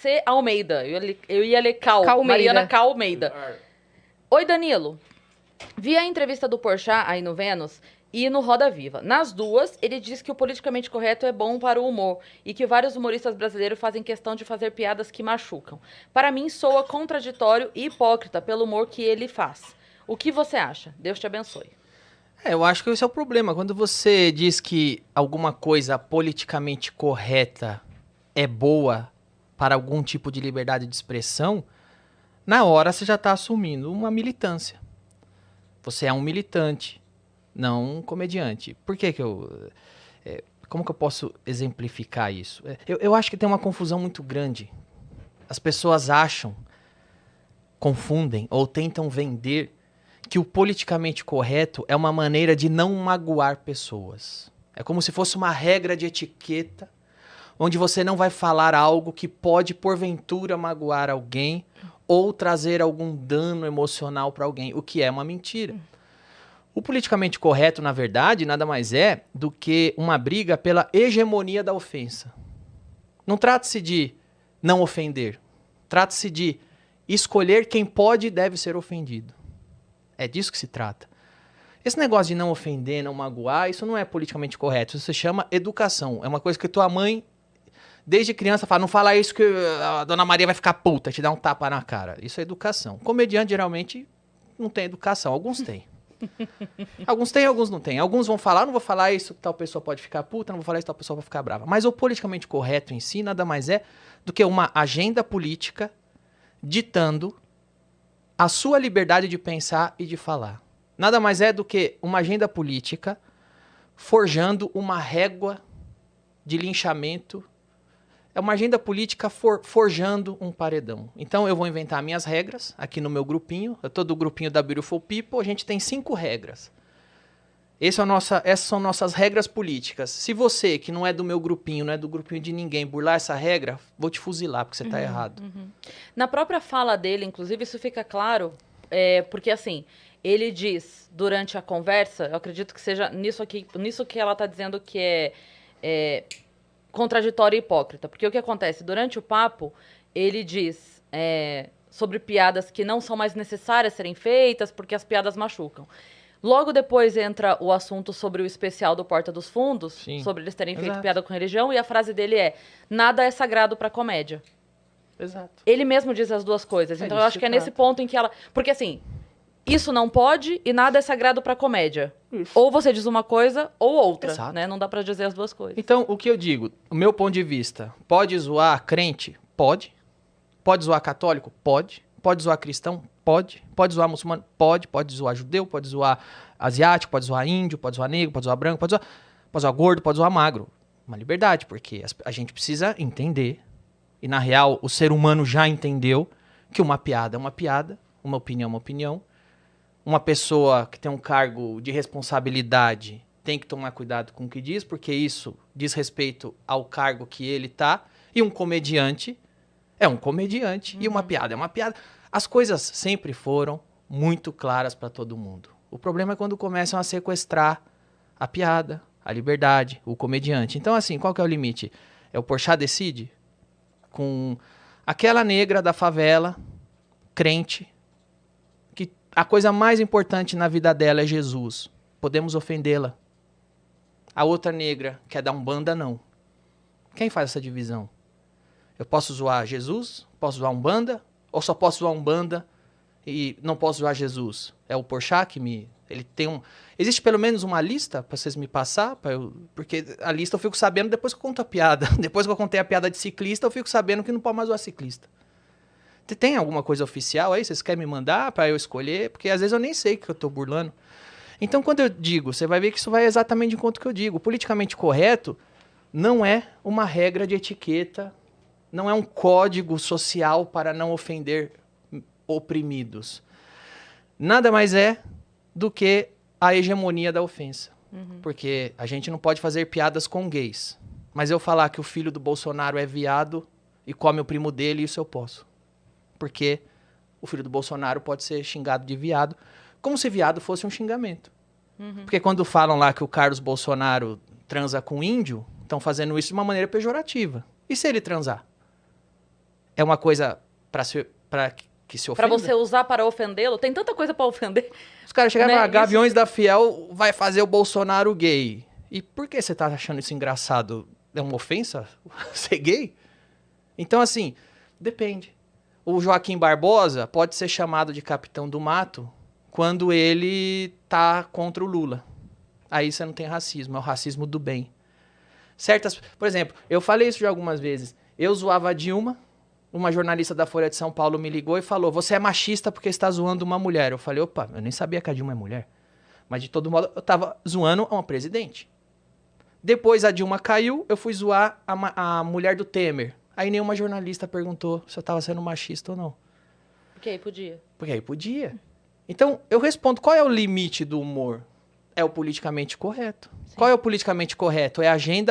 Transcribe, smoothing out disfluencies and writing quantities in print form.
C. Almeida. Eu ia ler Cal. Calmeida. Mariana Calmeida. Oi, Danilo. Vi a entrevista do Porchat aí no Vênus e no Roda Viva. Nas duas, ele diz que o politicamente correto é bom para o humor e que vários humoristas brasileiros fazem questão de fazer piadas que machucam. Para mim, soa contraditório e hipócrita pelo humor que ele faz. O que você acha? Deus te abençoe. Eu acho que esse é o problema. Quando você diz que alguma coisa politicamente correta é boa para algum tipo de liberdade de expressão, na hora você já está assumindo uma militância. Você é um militante, não um comediante. Por que que como que eu posso exemplificar isso? Eu acho que tem uma confusão muito grande. As pessoas acham, confundem ou tentam vender que o politicamente correto é uma maneira de não magoar pessoas. É como se fosse uma regra de etiqueta, onde você não vai falar algo que pode, porventura, magoar alguém ou trazer algum dano emocional para alguém, o que é uma mentira. O politicamente correto, na verdade, nada mais é do que uma briga pela hegemonia da ofensa. Não trata-se de não ofender, trata-se de escolher quem pode e deve ser ofendido. É disso que se trata. Esse negócio de não ofender, não magoar, isso não é politicamente correto. Isso se chama educação. É uma coisa que tua mãe, desde criança, fala, não fala isso que a dona Maria vai ficar puta, te dá um tapa na cara. Isso é educação. Comediante, geralmente, não tem educação. Alguns têm. Alguns têm, alguns não têm. Alguns vão falar, não vou falar isso, tal pessoa pode ficar puta, não vou falar isso, tal pessoa pode ficar brava. Mas o politicamente correto em si nada mais é do que uma agenda política ditando a sua liberdade de pensar e de falar. Nada mais é do que uma agenda política forjando uma régua de linchamento. É uma agenda política forjando um paredão. Então eu vou inventar minhas regras aqui no meu grupinho. Eu tô do grupinho da Beautiful People, a gente tem 5 regras. Essas são nossas regras políticas. Se você, que não é do meu grupinho, não é do grupinho de ninguém, burlar essa regra, vou te fuzilar, porque você tá errado. Na própria fala dele, inclusive, isso fica claro, porque assim, ele diz durante a conversa, eu acredito que seja nisso que ela tá dizendo que é contraditório e hipócrita. Porque o que acontece? Durante o papo, ele diz sobre piadas que não são mais necessárias serem feitas porque as piadas machucam. Logo depois entra o assunto sobre o especial do Porta dos Fundos, Sim. sobre eles terem feito Exato. piada com religião, e a frase dele é: nada é sagrado pra comédia. Exato. Ele mesmo diz as duas coisas. Então eu disso acho que que é nesse ponto em que ela... Porque assim, isso não pode e nada é sagrado pra comédia. Isso. Ou você diz uma coisa ou outra, Exato. né? Não dá pra dizer as duas coisas. Então, o que eu digo, o meu ponto de vista, pode zoar crente? Pode. Pode zoar católico? Pode. Pode zoar cristão? Pode. Pode zoar muçulmano? Pode. Pode zoar judeu? Pode zoar asiático? Pode zoar índio? Pode zoar negro? Pode zoar branco? Pode zoar gordo? Pode zoar magro. Uma liberdade, porque a gente precisa entender, e na real o ser humano já entendeu, que uma piada é uma piada, uma opinião é uma opinião. Uma pessoa que tem um cargo de responsabilidade tem que tomar cuidado com o que diz, porque isso diz respeito ao cargo que ele tá. E um comediante é um comediante, e uma piada é uma piada. As coisas sempre foram muito claras para todo mundo. O problema é quando começam a sequestrar a piada, a liberdade, o comediante. Então, assim, qual que é o limite? É o Porchat decide? Com aquela negra da favela, crente, que a coisa mais importante na vida dela é Jesus. Podemos ofendê-la. A outra negra quer dar Umbanda, não. Quem faz essa divisão? Eu posso zoar Jesus? Posso zoar Umbanda? Ou só posso zoar Umbanda e não posso zoar Jesus? É o Porchat que ele tem Existe pelo menos uma lista para vocês me passar? Porque a lista eu fico sabendo depois que eu conto a piada. Depois que eu contei a piada de ciclista, eu fico sabendo que não pode mais zoar ciclista. Tem alguma coisa oficial aí? Vocês querem me mandar para eu escolher? Porque às vezes eu nem sei que eu tô burlando. Então, quando eu digo, você vai ver que isso vai exatamente de encontro que eu digo. O politicamente correto não é uma regra de etiqueta, não é um código social para não ofender oprimidos. Nada mais é do que a hegemonia da ofensa. Porque a gente não pode fazer piadas com gays. Mas eu falar que o filho do Bolsonaro é viado e come o primo dele, isso eu posso. Porque o filho do Bolsonaro pode ser xingado de viado, como se viado fosse um xingamento. Porque quando falam lá que o Carlos Bolsonaro transa com índio, estão fazendo isso de uma maneira pejorativa. E se ele transar? é uma coisa para que se ofenda? Pra você usar para ofendê-lo? Tem tanta coisa pra ofender. Os caras chegaram Né? lá, Gaviões da Fiel vai fazer o Bolsonaro gay. E por que você tá achando isso engraçado? É uma ofensa ser gay? Então, assim, depende. O Joaquim Barbosa pode ser chamado de capitão do mato quando ele tá contra o Lula. Aí você não tem racismo, é o racismo do bem. Por exemplo, eu falei isso já algumas vezes. Eu zoava a Dilma, uma jornalista da Folha de São Paulo me ligou e falou: você é machista porque está zoando uma mulher. Eu falei: opa, eu nem sabia que a Dilma é mulher. Mas de todo modo, eu tava zoando uma presidente. Depois a Dilma caiu, eu fui zoar a mulher do Temer. Aí nenhuma jornalista perguntou se eu tava sendo machista ou não. Porque aí podia. Porque aí podia. Então, eu respondo, qual é o limite do humor? É o politicamente correto. Sim. Qual é o politicamente correto? É a agenda